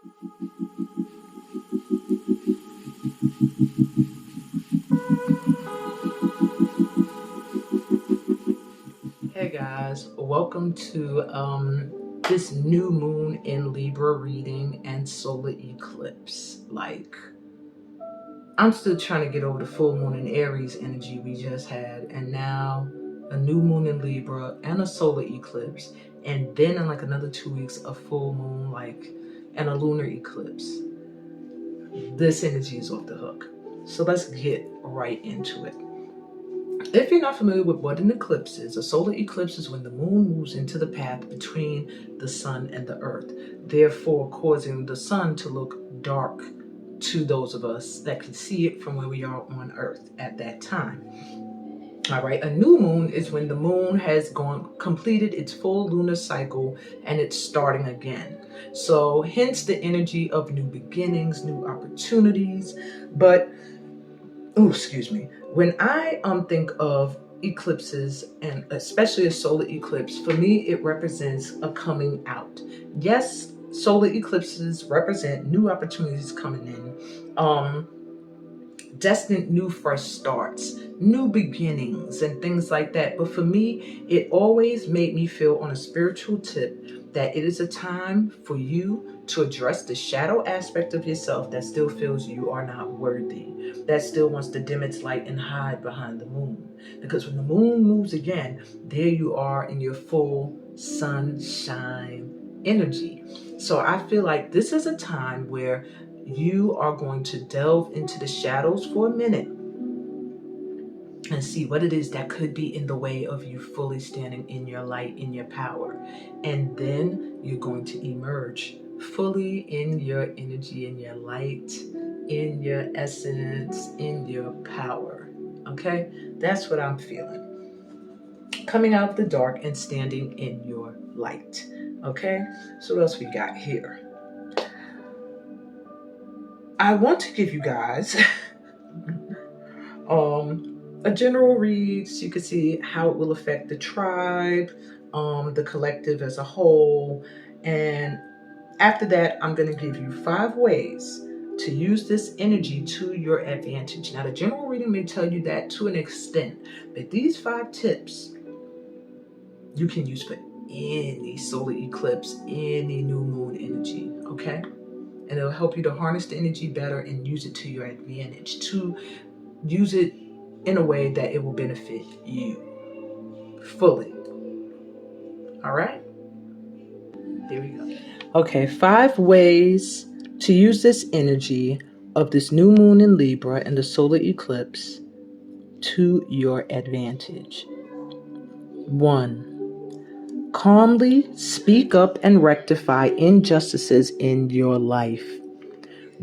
Hey guys, welcome to this new moon in Libra reading and solar eclipse. I'm still trying to get over the full moon in Aries energy we just had, and now a new moon in Libra and a solar eclipse, and then in like another 2 weeks a full moon and a lunar eclipse. This energy is off the hook. So let's get right into it. If you're not familiar with what an eclipse is, a solar eclipse is when the moon moves into the path between the sun and the earth, therefore causing the sun to look dark to those of us that can see it from where we are on earth at that time. All right, a new moon is when the moon has completed its full lunar cycle and it's starting again. So hence the energy of new beginnings, new opportunities. But when I think of eclipses, and especially a solar eclipse, for me it represents a coming out. Yes, solar eclipses represent new opportunities coming in, destined new fresh starts, new beginnings, and things like that. But for me, it always made me feel on a spiritual tip that it is a time for you to address the shadow aspect of yourself that still feels you are not worthy, that still wants to dim its light and hide behind the moon. Because when the moon moves again, there you are in your full sunshine energy. So I feel like this is a time where you are going to delve into the shadows for a minute and see what it is that could be in the way of you fully standing in your light, in your power. And then you're going to emerge fully in your energy, in your light, in your essence, in your power. Okay? That's what I'm feeling. Coming out of the dark and standing in your light. Okay? So what else we got here? I want to give you guys a general read so you can see how it will affect the tribe, the collective as a whole. And after that, I'm going to give you 5 ways to use this energy to your advantage. Now, the general reading may tell you that to an extent, but these 5 tips you can use for any solar eclipse, any new moon energy, okay? And it'll help you to harness the energy better and use it to your advantage, to use it in a way that it will benefit you fully. All right? Here we go. Okay, 5 ways to use this energy of this new moon in Libra and the solar eclipse to your advantage. 1. Calmly speak up and rectify injustices in your life.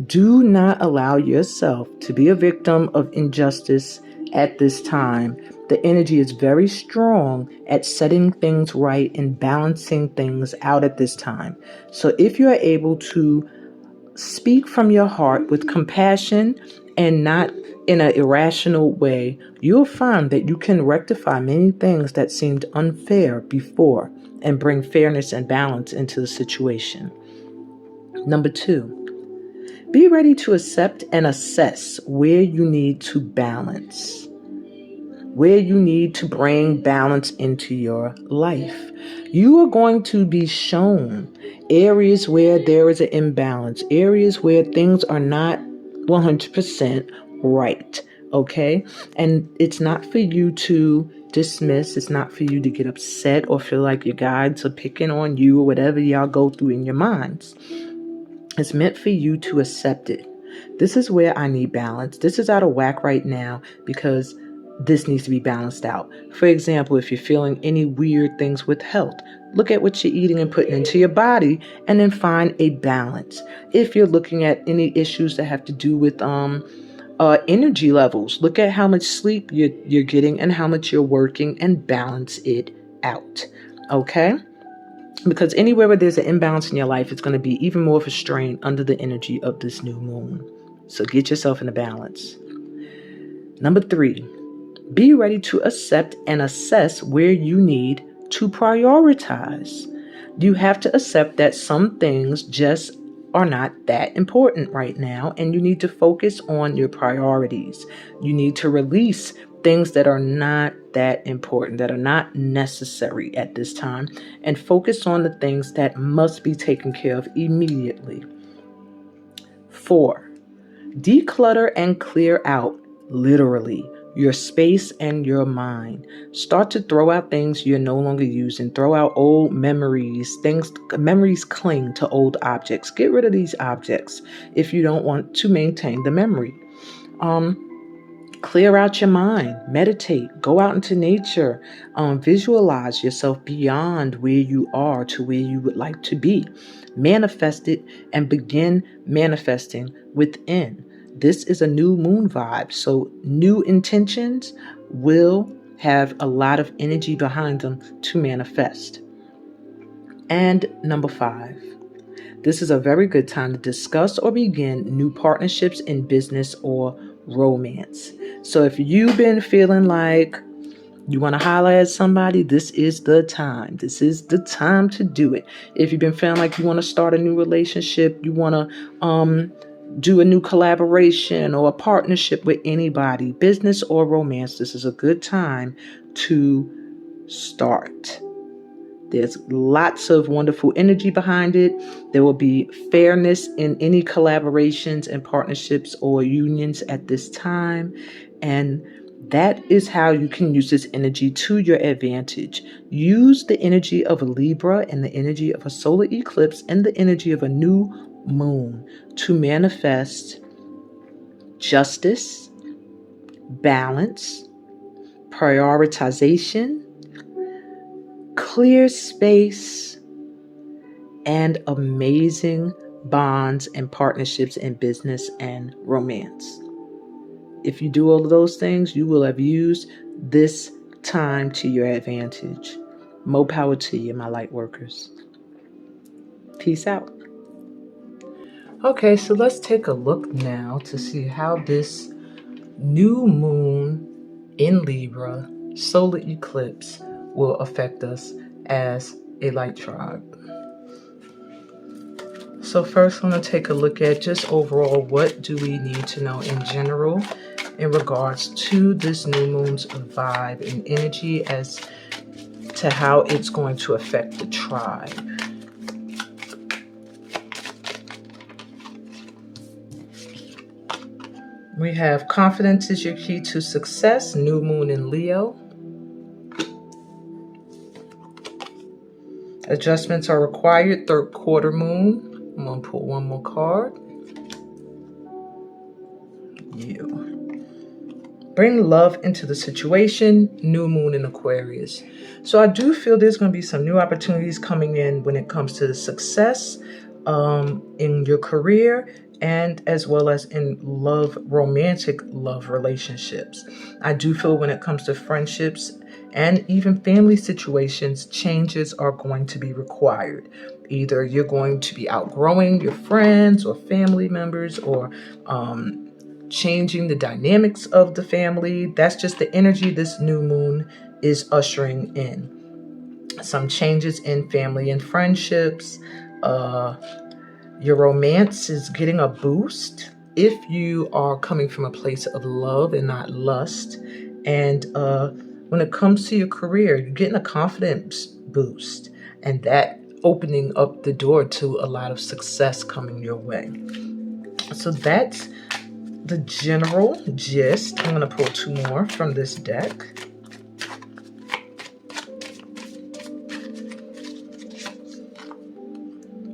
Do not allow yourself to be a victim of injustice at this time. The energy is very strong at setting things right and balancing things out at this time. So if you are able to speak from your heart with compassion and not in an irrational way, you'll find that you can rectify many things that seemed unfair before and bring fairness and balance into the situation. Number 2. Be ready to accept and assess where you need to balance, where you need to bring balance into your life. You are going to be shown areas where there is an imbalance, areas where things are not 100% right, okay? And it's not for you to dismiss. It's not for you to get upset or feel like your guides are picking on you or whatever y'all go through in your minds. It's meant for you to accept it. This is where I need balance. This is out of whack right now because this needs to be balanced out. For example, if you're feeling any weird things with health, look at what you're eating and putting into your body and then find a balance. If you're looking at any issues that have to do with energy levels, look at how much sleep you're getting and how much you're working and balance it out. Okay? Because anywhere where there's an imbalance in your life, it's going to be even more of a strain under the energy of this new moon. So get yourself in a balance. Number 3, be ready to accept and assess where you need to prioritize. You have to accept that some things just are not that important right now, and you need to focus on your priorities. You need to release things that are not that important, that are not necessary at this time, and focus on the things that must be taken care of immediately. 4, declutter and clear out, literally, your space and your mind. Start to throw out things you're no longer using. Throw out old memories. Memories cling to old objects. Get rid of these objects if you don't want to maintain the memory. Clear out your mind, meditate, go out into nature, visualize yourself beyond where you are to where you would like to be. Manifest it and begin manifesting within. This is a new moon vibe, so new intentions will have a lot of energy behind them to manifest. And number 5, this is a very good time to discuss or begin new partnerships in business or romance. So if you've been feeling like you want to holler at somebody, this is the time. This is the time to do it. If you've been feeling like you want to start a new relationship, you want to do a new collaboration or a partnership with anybody, business or romance, this is a good time to start. There's lots of wonderful energy behind it. There will be fairness in any collaborations and partnerships or unions at this time. And that is how you can use this energy to your advantage. Use the energy of a Libra and the energy of a solar eclipse and the energy of a new moon to manifest justice, balance, prioritization, clear space, and amazing bonds and partnerships in business and romance. If you do all of those things, you will have used this time to your advantage. More power to you, my light workers. Peace out. Okay, so let's take a look now to see how this new moon in Libra solar eclipse will affect us as a light tribe. So first, I'm going to take a look at just overall, what do we need to know in general in regards to this new moon's vibe and energy as to how it's going to affect the tribe. We have confidence is your key to success, new moon in Leo. Adjustments are required, third quarter moon. I'm going to pull one more card. You. Bring love into the situation, new moon in Aquarius. So I do feel there's going to be some new opportunities coming in when it comes to the success in your career and as well as in love, romantic love relationships. I do feel when it comes to friendships and even family situations, changes are going to be required. Either you're going to be outgrowing your friends or family members or changing the dynamics of the family. That's just the energy this new moon is ushering in. Some changes in family and friendships. Your romance is getting a boost if you are coming from a place of love and not lust. And when it comes to your career, you're getting a confidence boost, and that opening up the door to a lot of success coming your way. So that's the general gist. I'm going to pull 2 more from this deck.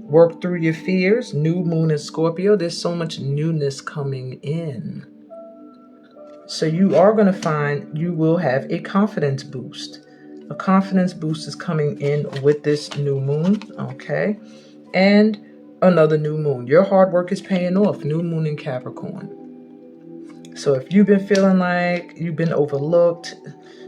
Work through your fears. New moon in Scorpio. There's so much newness coming in. So you are going to find you will have a confidence boost. A confidence boost is coming in with this new moon. Okay. And another new moon. Your hard work is paying off. New moon in Capricorn. So if you've been feeling like you've been overlooked,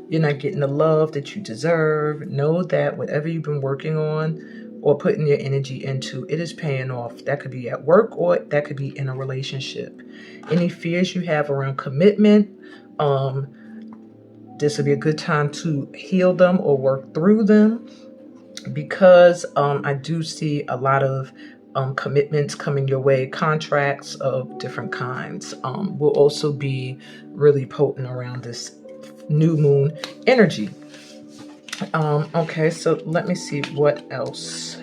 you're not getting the love that you deserve, know that whatever you've been working on or putting your energy into, it is paying off. That could be at work or that could be in a relationship. Any fears you have around commitment, this would be a good time to heal them or work through them, because I do see a lot of commitments coming your way, contracts of different kinds will also be really potent around this new moon energy. Okay, so let me see what else.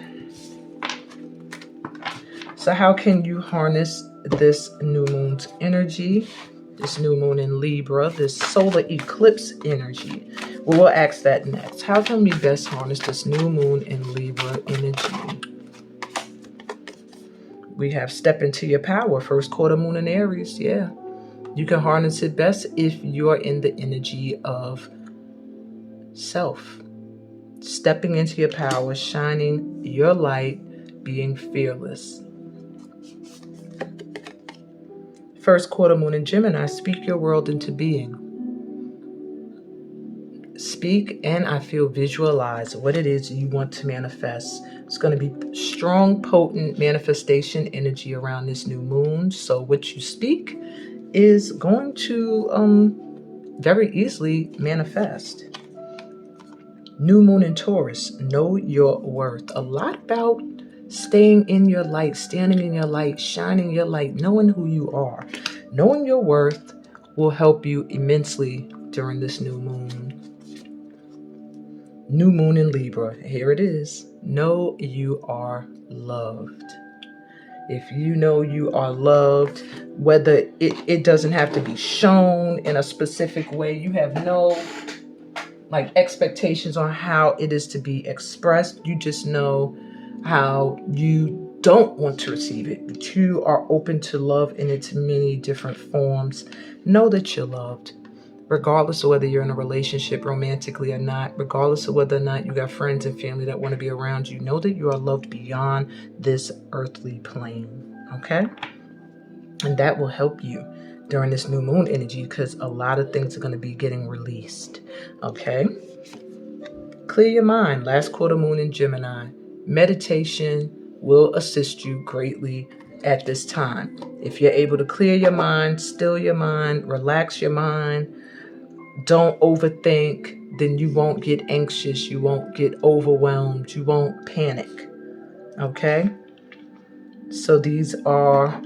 So how can you harness this new moon's energy, this new moon in Libra, this solar eclipse energy? Well, we'll ask that next. How can we best harness this new moon in Libra energy? We have step into your power, first quarter moon in Aries. Yeah, you can harness it best if you're in the energy of self. Stepping into your power, shining your light, being fearless. First quarter moon in Gemini, speak your world into being. Speak and I feel visualize what it is you want to manifest. It's going to be strong, potent manifestation energy around this new moon. So what you speak is going to very easily manifest. New moon in Taurus, know your worth. A lot about staying in your light, standing in your light, shining your light, knowing who you are. Knowing your worth will help you immensely during this new moon. New moon in Libra, here it is. Know you are loved. If you know you are loved, whether it doesn't have to be shown in a specific way, you have no expectations on how it is to be expressed. You just know how you don't want to receive it, but you are open to love in its many different forms. Know that you're loved, regardless of whether you're in a relationship romantically or not, regardless of whether or not you got friends and family that want to be around you. Know that you are loved beyond this earthly plane, okay? And that will help you during this new moon energy because a lot of things are going to be getting released, okay? Clear your mind, last quarter moon in Gemini. Meditation will assist you greatly at this time. If you're able to clear your mind, still your mind, relax your mind, don't overthink, then you won't get anxious, you won't get overwhelmed, you won't panic, okay? So these are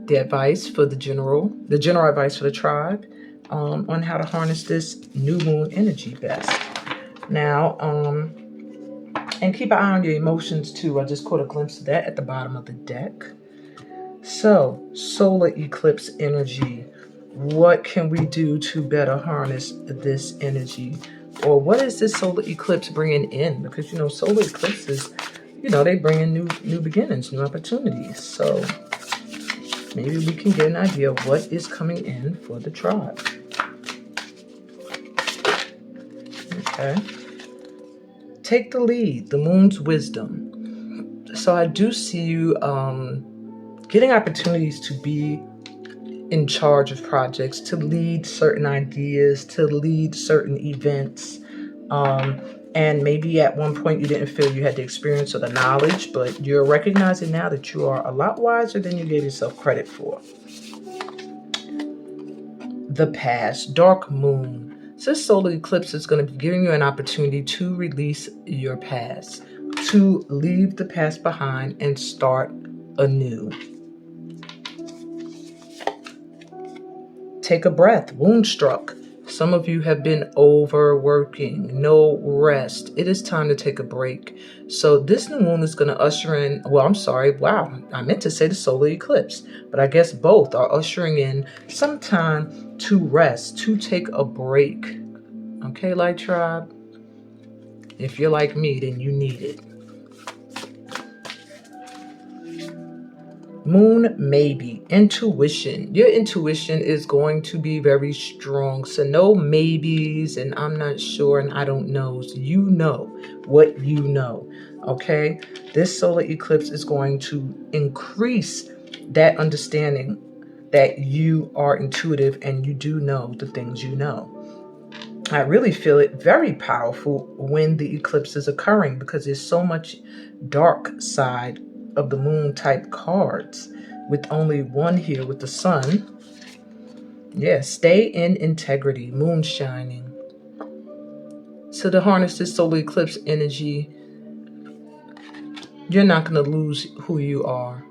the advice for the general advice for the tribe on how to harness this new moon energy best. Now, and keep an eye on your emotions too. I just caught a glimpse of that at the bottom of the deck. So, solar eclipse energy. What can we do to better harness this energy? Or what is this solar eclipse bringing in? Because, solar eclipses, they bring in new beginnings, new opportunities. So maybe we can get an idea of what is coming in for the tribe. Okay. Take the lead, the moon's wisdom. So I do see you getting opportunities to be in charge of projects, to lead certain ideas, to lead certain events. And maybe at one point you didn't feel you had the experience or the knowledge, but you're recognizing now that you are a lot wiser than you gave yourself credit for. The past, dark moon. So this solar eclipse is going to be giving you an opportunity to release your past, to leave the past behind and start anew. Take a breath. Woundstruck. Some of you have been overworking, no rest. It is time to take a break. So this new moon is going to usher in, I meant to say the solar eclipse, but I guess both are ushering in some time to rest, to take a break. Okay, Light Tribe? If you're like me, then you need it. Moon, maybe. Intuition. Your intuition is going to be very strong. So no maybes and I'm not sure and I don't know. So you know what you know. Okay? This solar eclipse is going to increase that understanding that you are intuitive and you do know the things you know. I really feel it very powerful when the eclipse is occurring because there's so much dark side of the moon type cards with only one here with the sun. Yeah, stay in integrity, moon shining. So to harness this solar eclipse energy, You're not going to lose who you are.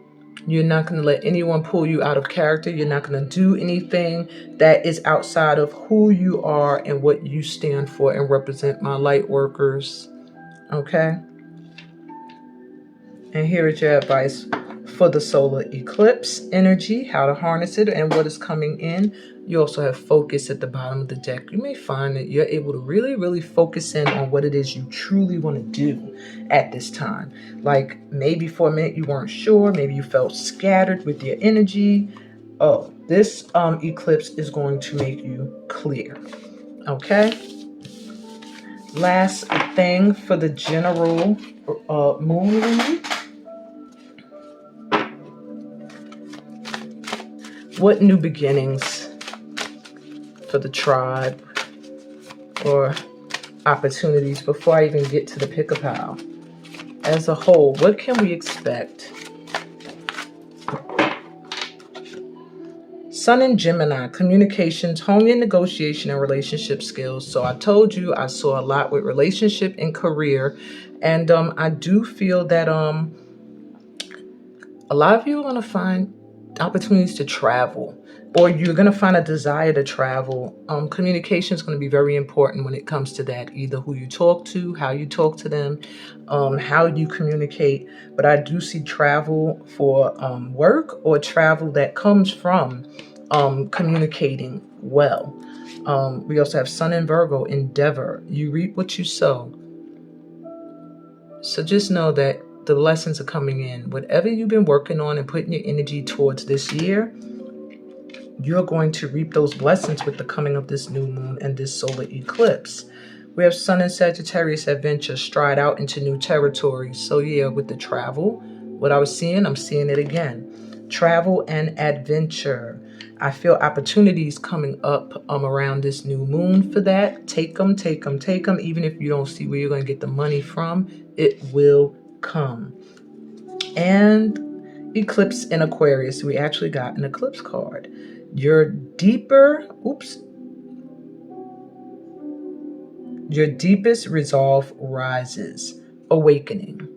You're not going to let anyone pull you out of character. You're not going to do anything that is outside of who you are and what you stand for and represent, my light workers. Okay? And here is your advice for the solar eclipse energy, how to harness it and what is coming in. You also have focus at the bottom of the deck. You may find that you're able to really, really focus in on what it is you truly want to do at this time. Like maybe for a minute you weren't sure, maybe you felt scattered with your energy. Oh, this eclipse is going to make you clear. Okay? Last thing for the general moon read. What new beginnings for the tribe or opportunities before I even get to the pick-a-pile? As a whole, what can we expect? Sun in Gemini, communications, hone your negotiation and relationship skills. So I told you I saw a lot with relationship and career. And I do feel that a lot of you are going to find opportunities to travel, or you're going to find a desire to travel. Communication is going to be very important when it comes to that, either who you talk to, how you talk to them, how you communicate. But I do see travel for work or travel that comes from communicating well. We also have Sun in Virgo, endeavor. You reap what you sow. So just know that the lessons are coming in. Whatever you've been working on and putting your energy towards this year, you're going to reap those blessings with the coming of this new moon and this solar eclipse. We have Sun in Sagittarius, adventure, stride out into new territories. So yeah, with the travel, what I was seeing, I'm seeing it again. Travel and adventure. I feel opportunities coming up around this new moon for that. Take them, take them, take them. Even if you don't see where you're going to get the money from, it will come. And eclipse in Aquarius. We actually got an eclipse card. Your deepest resolve rises. Awakening.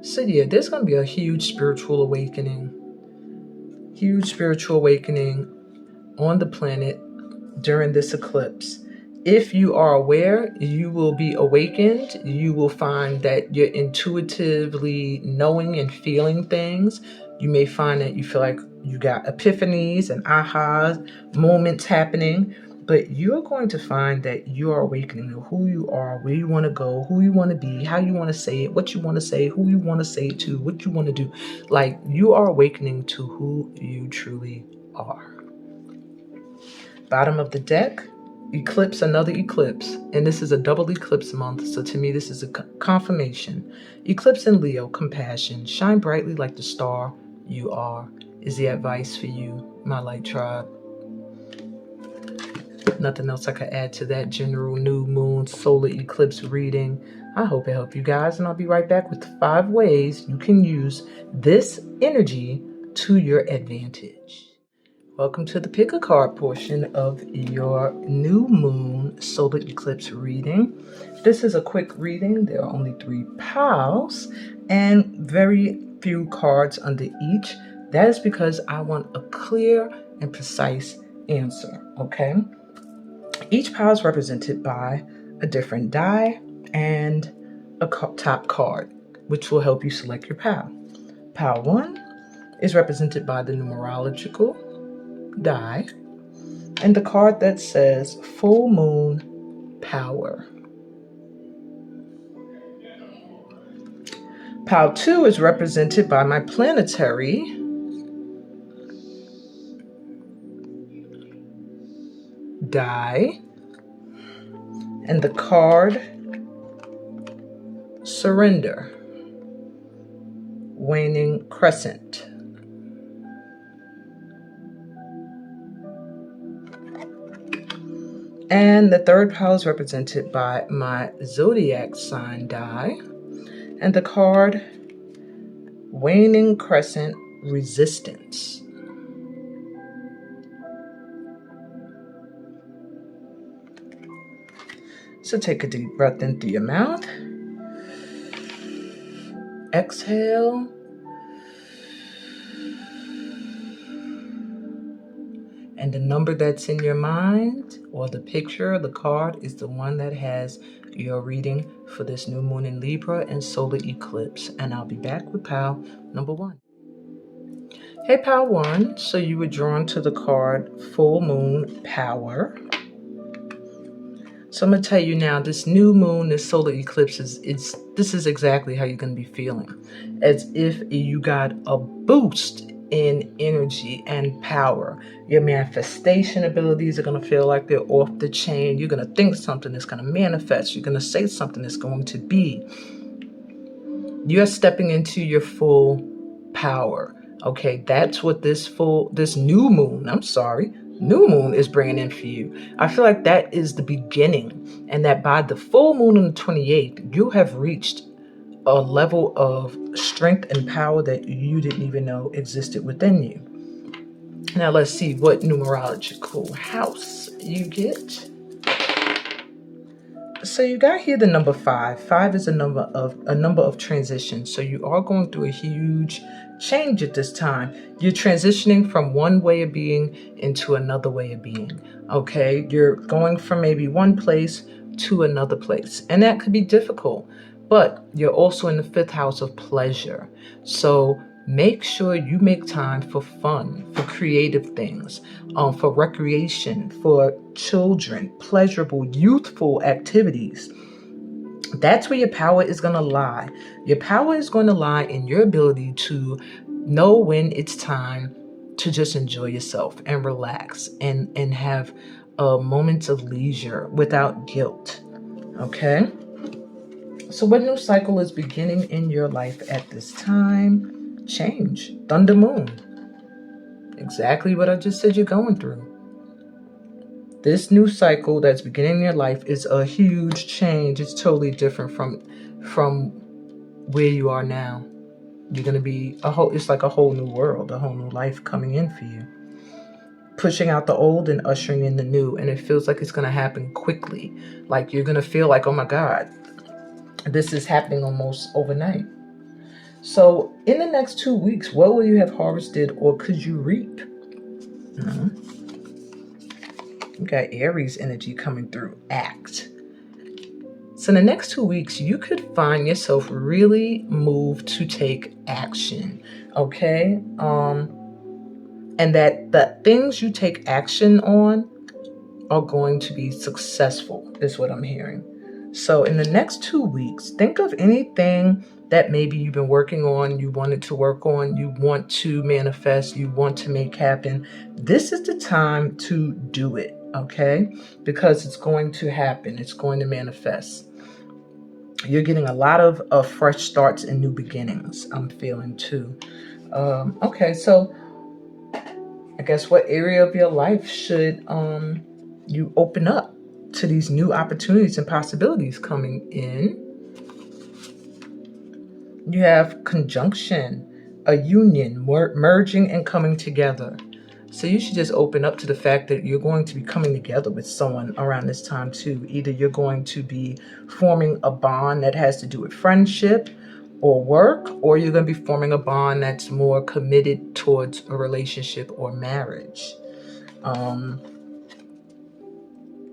So yeah, there's going to be a huge spiritual awakening. Huge spiritual awakening on the planet during this eclipse. If you are aware, you will be awakened. You will find that you're intuitively knowing and feeling things. You may find that you feel like you got epiphanies and ahas, moments happening, but you're going to find that you are awakening to who you are, where you want to go, who you want to be, how you want to say it, what you want to say, who you want to say it to, what you want to do. Like you are awakening to who you truly are. Bottom of the deck, eclipse, another eclipse. And this is a double eclipse month. So to me, this is a confirmation. Eclipse in Leo, compassion. Shine brightly like the star you are, is the advice for you, my light tribe. Nothing else I could add to that general new moon solar eclipse reading. I hope it helped you guys. And I'll be right back with 5 ways you can use this energy to your advantage. Welcome to the pick a card portion of your new moon solar eclipse reading. This is a quick reading. There are only 3 piles and very few cards under each. That is because I want a clear and precise answer, okay? Each pile is represented by a different die and a top card, which will help you select your pile. Pile 1 is represented by the numerological die and the card that says full moon power. Pile 2 is represented by my planetary die and the card surrender, waning crescent. And the third pile is represented by my zodiac sign die and the card waning crescent, resistance. So take a deep breath in through your mouth Exhale. And the number that's in your mind, or the picture, the card, is the one that has your reading for this new moon in Libra and solar eclipse. And I'll be back with pile number 1. Hey, pile 1. So you were drawn to the card Full Moon Power. So I'm going to tell you now, this new moon, this solar eclipse, this is exactly how you're going to be feeling. As if you got a boost in energy and power. Your manifestation abilities are going to feel like they're off the chain. You're going to think something that's going to manifest. You're going to say something that's going to be. You're stepping into your full power. Okay, that's what this new moon is bringing in for you. I feel like that is the beginning, and that by the full moon on the 28th, you have reached a level of strength and power that you didn't even know existed within you. Now let's see what numerological house you get. So you got here the number 5. 5 is a number of transition. So you are going through a huge change at this time. You're transitioning from one way of being into another way of being. Okay, you're going from maybe one place to another place, and that could be difficult. But you're also in the 5th house of pleasure. So make sure you make time for fun, for creative things, for recreation, for children, pleasurable, youthful activities. That's where your power is going to lie. Your power is going to lie in your ability to know when it's time to just enjoy yourself and relax and have moments of leisure without guilt. Okay? So what new cycle is beginning in your life at this time? Change. Thunder moon. Exactly what I just said you're going through. This new cycle that's beginning in your life is a huge change. It's totally different from where you are now. You're going to be it's like a whole new world, a whole new life coming in for you. Pushing out the old and ushering in the new. And it feels like it's going to happen quickly. Like you're going to feel like, oh my God, this is happening almost overnight. So in the next 2 weeks, what will you have harvested or could you reap? You got Aries energy coming through. Act. So in the next 2 weeks, you could find yourself really moved to take action. Okay? And that the things you take action on are going to be successful, is what I'm hearing. So in the next 2 weeks, think of anything that maybe you've been working on, you wanted to work on, you want to manifest, you want to make happen. This is the time to do it, okay? Because it's going to happen. It's going to manifest. You're getting a lot of fresh starts and new beginnings, I'm feeling too. Okay, so I guess what area of your life should you open up to these new opportunities and possibilities coming in? You have conjunction, a union, merging and coming together. So you should just open up to the fact that you're going to be coming together with someone around this time too. Either you're going to be forming a bond that has to do with friendship or work, or you're going to be forming a bond that's more committed towards a relationship or marriage.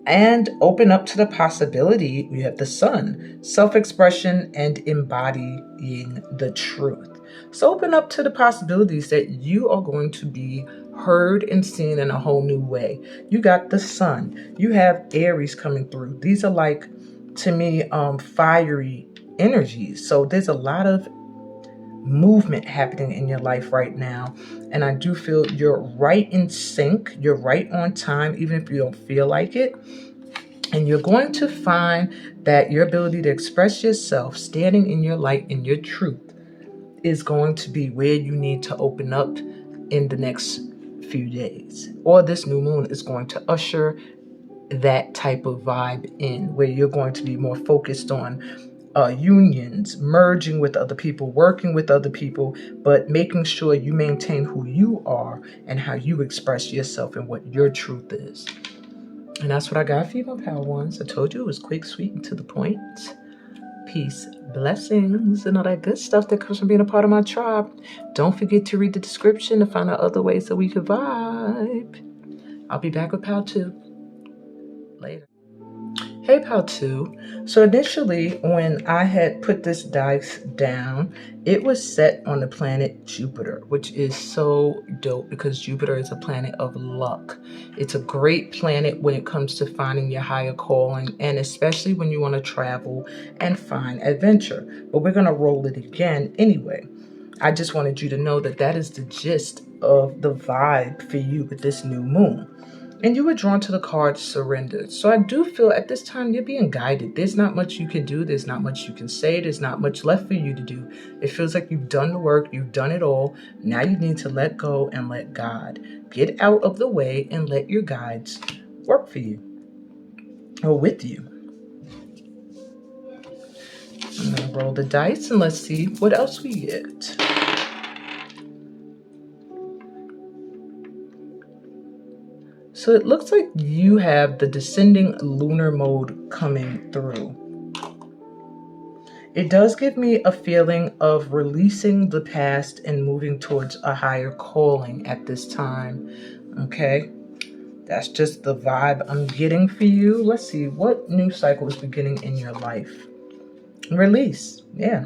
And open up to the possibility, you have the sun, self-expression and embodying the truth. So open up to the possibilities that you are going to be heard and seen in a whole new way. You got the sun. You have Aries coming through. These are like, to me, fiery energies. So there's a lot of movement happening in your life right now. And I do feel you're right in sync. You're right on time, even if you don't feel like it. And you're going to find that your ability to express yourself, standing in your light and your truth, is going to be where you need to open up in the next few days. Or this new moon is going to usher that type of vibe in, where you're going to be more focused on unions, merging with other people, working with other people, but making sure you maintain who you are and how you express yourself and what your truth is. And that's what I got for you, my pal ones. I told you it was quick, sweet, and to the point. peace, blessings, and all that good stuff that comes from being a part of my tribe. Don't forget to read the description to find out other ways that we could vibe. I'll be back with Pal 2 later. Hey, Pal 2. So initially, when I had put this dice down, it was set on the planet Jupiter, which is so dope because Jupiter is a planet of luck. It's a great planet when it comes to finding your higher calling, and especially when you want to travel and find adventure. But we're going to roll it again anyway. I just wanted you to know that that is the gist of the vibe for you with this new moon. And you were drawn to the card Surrender. So I do feel at this time you're being guided. There's not much you can do. There's not much you can say. There's not much left for you to do. It feels like you've done the work. You've done it all. Now you need to let go and let God. Get out of the way and let your guides work for you or with you. I'm going to roll the dice and let's see what else we get. So it looks like you have the descending lunar mode coming through. It does give me a feeling of releasing the past and moving towards a higher calling at this time. Okay, that's just the vibe I'm getting for you. Let's see, what new cycle is beginning in your life? Release, yeah.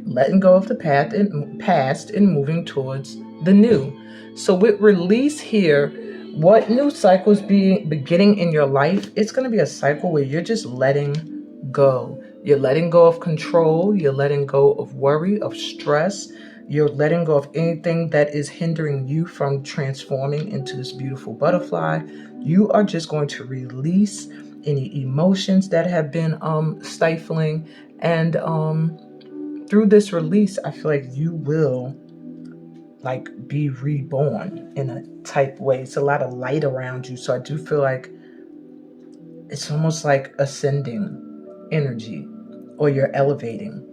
Letting go of the past and moving towards the new. So with release here, what new cycle is beginning in your life? It's going to be a cycle where you're just letting go. You're letting go of control. You're letting go of worry, of stress. You're letting go of anything that is hindering you from transforming into this beautiful butterfly. You are just going to release any emotions that have been stifling. And through this release, I feel like you will be reborn in a type way. It's a lot of light around you. So I do feel like it's almost like ascending energy, or you're elevating.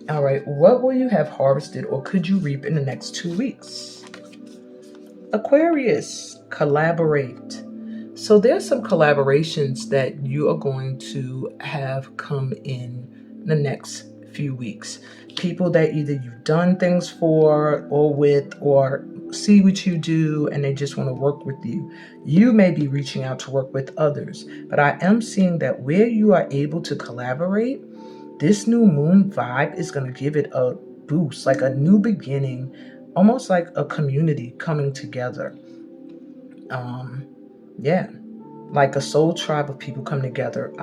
All right, what will you have harvested or could you reap in the next 2 weeks? Aquarius, collaborate. So there's some collaborations that you are going to have come in the next few weeks. People that either you've done things for or with, or see what you do and they just want to work with you. You may be reaching out to work with others, but I am seeing that where you are able to collaborate, this new moon vibe is going to give it a boost, like a new beginning, almost like a community coming together. Yeah, like a soul tribe of people come together.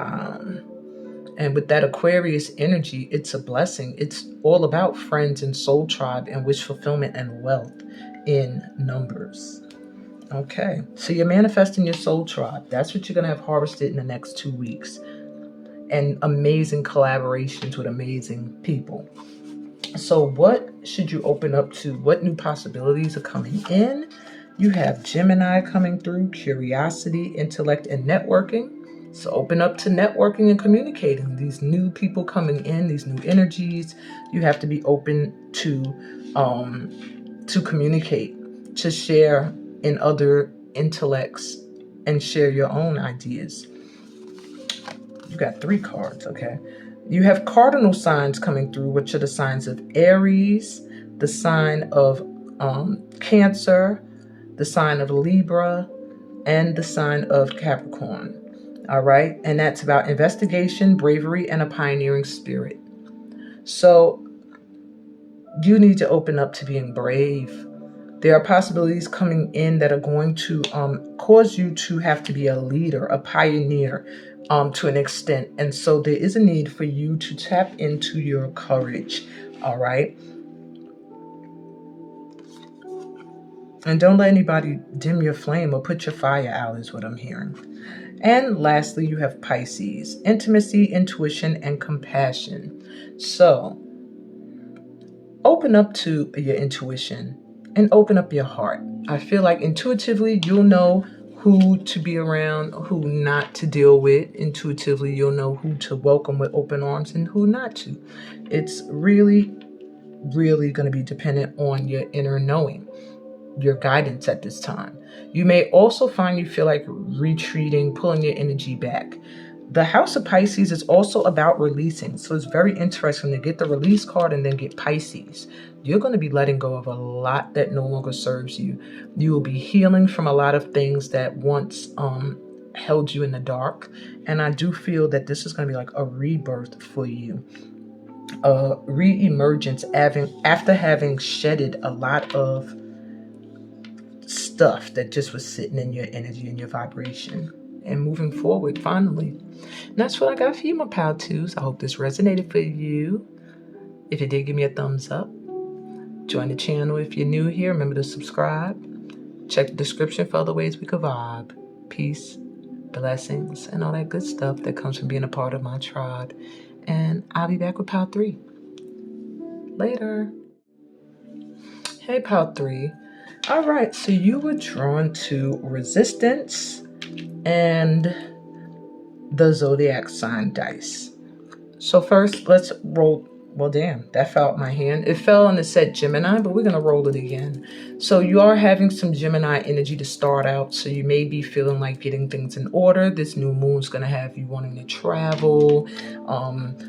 And with that Aquarius energy, it's a blessing. It's all about friends and soul tribe and wish fulfillment and wealth in numbers. Okay, so you're manifesting your soul tribe. That's what you're going to have harvested in the next 2 weeks. And amazing collaborations with amazing people. So what should you open up to? What new possibilities are coming in? You have Gemini coming through, curiosity, intellect, and networking. So open up to networking and communicating. These new people coming in, these new energies. You have to be open to communicate, to share in other intellects and share your own ideas. You got 3 cards, okay? You have cardinal signs coming through, which are the signs of Aries, the sign of Cancer, the sign of Libra, and the sign of Capricorn. All right. And that's about investigation, bravery, and a pioneering spirit. So you need to open up to being brave. There are possibilities coming in that are going to cause you to have to be a leader, a pioneer to an extent. And so there is a need for you to tap into your courage. All right. And don't let anybody dim your flame or put your fire out is what I'm hearing. And lastly, you have Pisces, intimacy, intuition, and compassion. So open up to your intuition and open up your heart. I feel like intuitively you'll know who to be around, who not to deal with. Intuitively, you'll know who to welcome with open arms and who not to. It's really, really going to be dependent on your inner knowing, your guidance at this time. You may also find you feel like retreating, pulling your energy back. The House of Pisces is also about releasing. So it's very interesting to get the release card and then get Pisces. You're going to be letting go of a lot that no longer serves you. You will be healing from a lot of things that once held you in the dark. And I do feel that this is going to be like a rebirth for you. A re-emergence after having shedded a lot of stuff that just was sitting in your energy and your vibration. And moving forward, finally. And that's what I got for you, my pal twos. I hope this resonated for you. If it did, give me a thumbs up. Join the channel if you're new here. Remember to subscribe. Check the description for other ways we could vibe. Peace, blessings, and all that good stuff that comes from being a part of my tribe. And I'll be back with Pal 3. Later. Hey, Pal 3. All right, so you were drawn to resistance and the zodiac sign dice. So first, let's roll. Well, damn, that fell out my hand. It fell and it said Gemini, but we're going to roll it again. So you are having some Gemini energy to start out. So you may be feeling like getting things in order. This new moon's going to have you wanting to travel,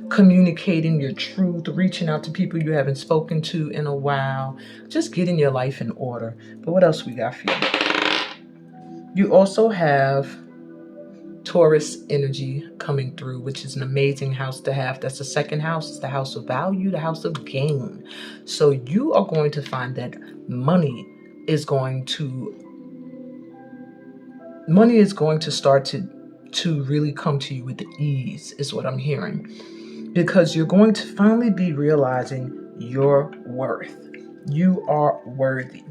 communicating your truth, reaching out to people you haven't spoken to in a while, just getting your life in order. But what else we got for you? You also have Taurus energy coming through, which is an amazing house to have. That's the second house. It's the house of value, the house of gain. So you are going to find that money is going to start to really come to you with ease, is what I'm hearing. Because you're going to finally be realizing your worth. You are worthy.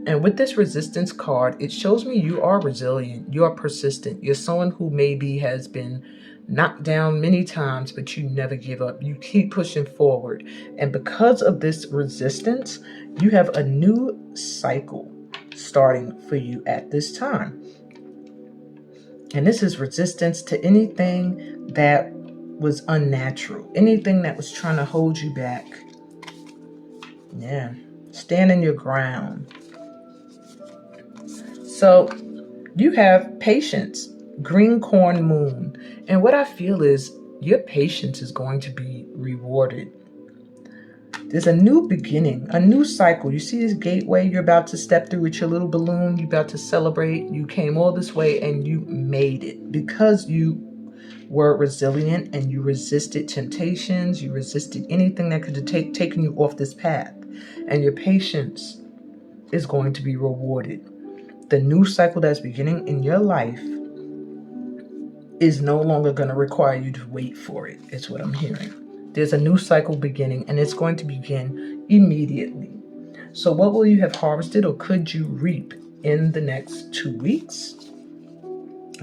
And with this resistance card, it shows me you are resilient. You are persistent. You're someone who maybe has been knocked down many times, but you never give up. You keep pushing forward. And because of this resistance, you have a new cycle starting for you at this time. And this is resistance to anything that was unnatural, anything that was trying to hold you back. Yeah. Stand your ground. So you have patience, green corn moon. And what I feel is your patience is going to be rewarded. There's a new beginning, a new cycle. You see this gateway you're about to step through with your little balloon. You're about to celebrate. You came all this way and you made it because you were resilient and you resisted temptations. You resisted anything that could have taken you off this path. And your patience is going to be rewarded. The new cycle that's beginning in your life is no longer going to require you to wait for it. It's what I'm hearing. There's a new cycle beginning, and it's going to begin immediately. So what will you have harvested or could you reap in the next 2 weeks?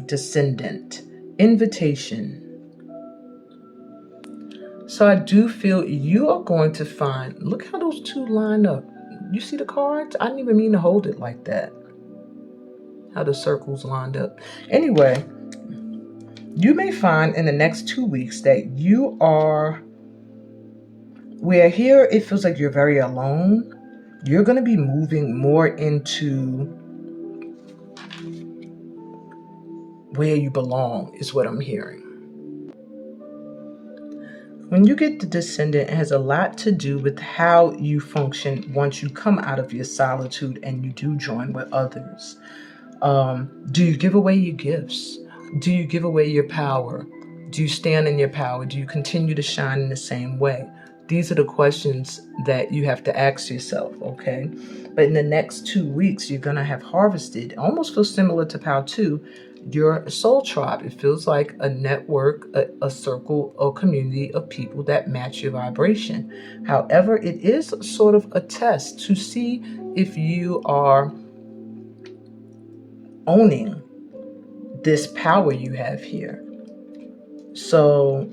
Descendant. Invitation. So I do feel you are going to find, look how those two line up. You see the cards? I didn't even mean to hold it like that. How the circles lined up. Anyway, you may find in the next 2 weeks that you are, where here it feels like you're very alone, you're going to be moving more into where you belong, is what I'm hearing. When you get the Descendant, it has a lot to do with how you function once you come out of your solitude and you do join with others. Do you give away your gifts? Do you give away your power? Do you stand in your power? Do you continue to shine in the same way? These are the questions that you have to ask yourself, okay? But in the next 2 weeks, you're going to have harvested, almost feels similar to POW 2, your soul tribe. It feels like a network, a circle, a community of people that match your vibration. However, it is sort of a test to see if you are owning this power you have here. So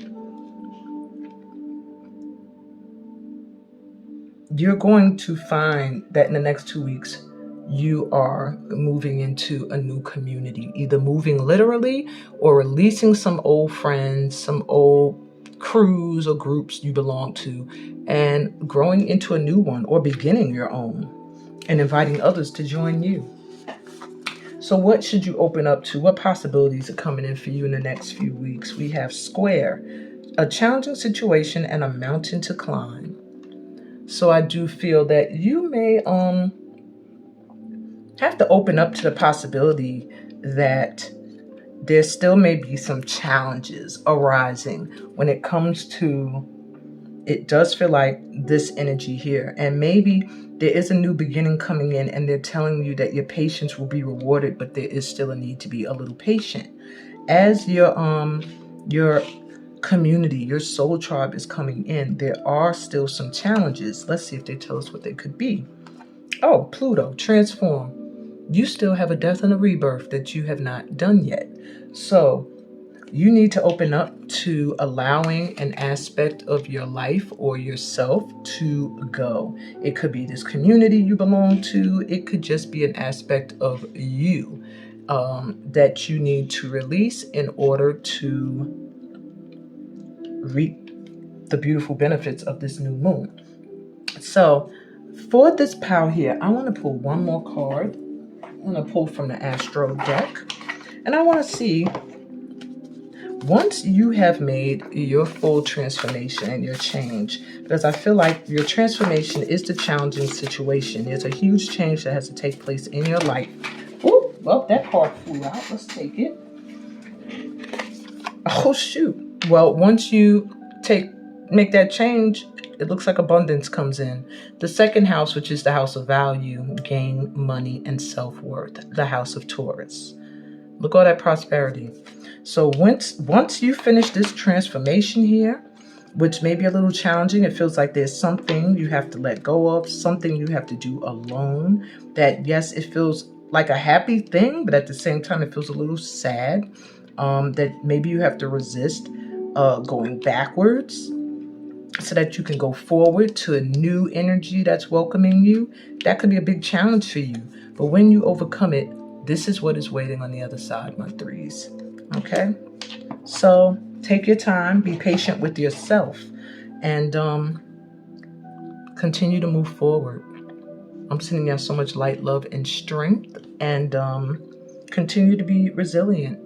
you're going to find that in the next 2 weeks, you are moving into a new community, either moving literally or releasing some old friends, some old crews or groups you belong to, and growing into a new one or beginning your own and inviting others to join you. So what should you open up to? What possibilities are coming in for you in the next few weeks? We have square, a challenging situation and a mountain to climb. So I do feel that you may have to open up to the possibility that there still may be some challenges arising when it comes to, it does feel like this energy here. And maybe there is a new beginning coming in and they're telling you that your patience will be rewarded, but there is still a need to be a little patient. As your community, your soul tribe is coming in, there are still some challenges. Let's see if they tell us what they could be. Oh, Pluto, transform. You still have a death and a rebirth that you have not done yet. So you need to open up to allowing an aspect of your life or yourself to go. It could be this community you belong to. It could just be an aspect of you that you need to release in order to reap the beautiful benefits of this new moon. So for this pile here, I want to pull one more card. I'm going to pull from the Astro deck. And I want to see, once you have made your full transformation and your change, because I feel like your transformation is the challenging situation. There's a huge change that has to take place in your life. Oh, well, that card flew out. Let's take it. Oh, shoot. Well, once you make that change, it looks like abundance comes in. The second house, which is the house of value, gain, money, and self-worth. The house of Taurus. Look at all that prosperity. So once you finish this transformation here, which may be a little challenging, it feels like there's something you have to let go of, something you have to do alone. That, yes, it feels like a happy thing, but at the same time, it feels a little sad. That maybe you have to resist going backwards so that you can go forward to a new energy that's welcoming you. That could be a big challenge for you. But when you overcome it, this is what is waiting on the other side, my threes. Okay? So take your time, be patient with yourself, and continue to move forward. I'm sending out so much light, love, and strength, and continue to be resilient.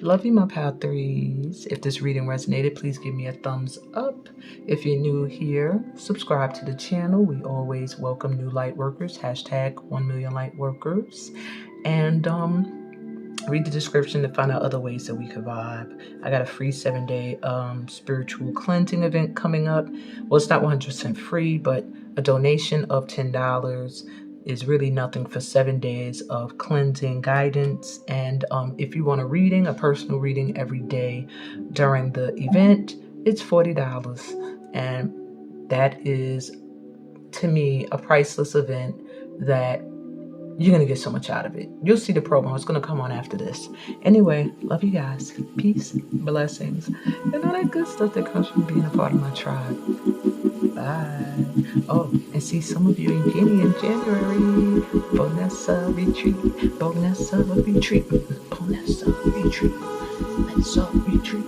Love you, my pal threes. If this reading resonated, please give me a thumbs up. If you're new here, subscribe to the channel. We always welcome new light workers. Hashtag 1 million light workers. And read the description to find out other ways that we could vibe. I got a free 7-day spiritual cleansing event coming up. Well, it's not 100% free, but a donation of $10 is really nothing for 7 days of cleansing guidance. And if you want a personal reading every day during the event, it's $40. And that is, to me, a priceless event that you're going to get so much out of it. You'll see the promo. It's going to come on after this. Anyway, love you guys. Peace, blessings, and all that good stuff that comes from being a part of my tribe. Bye. Oh, and see some of you in Guinea in January. Bonessa retreat. Bonessa retreat. Bonessa retreat. Let's all retreat.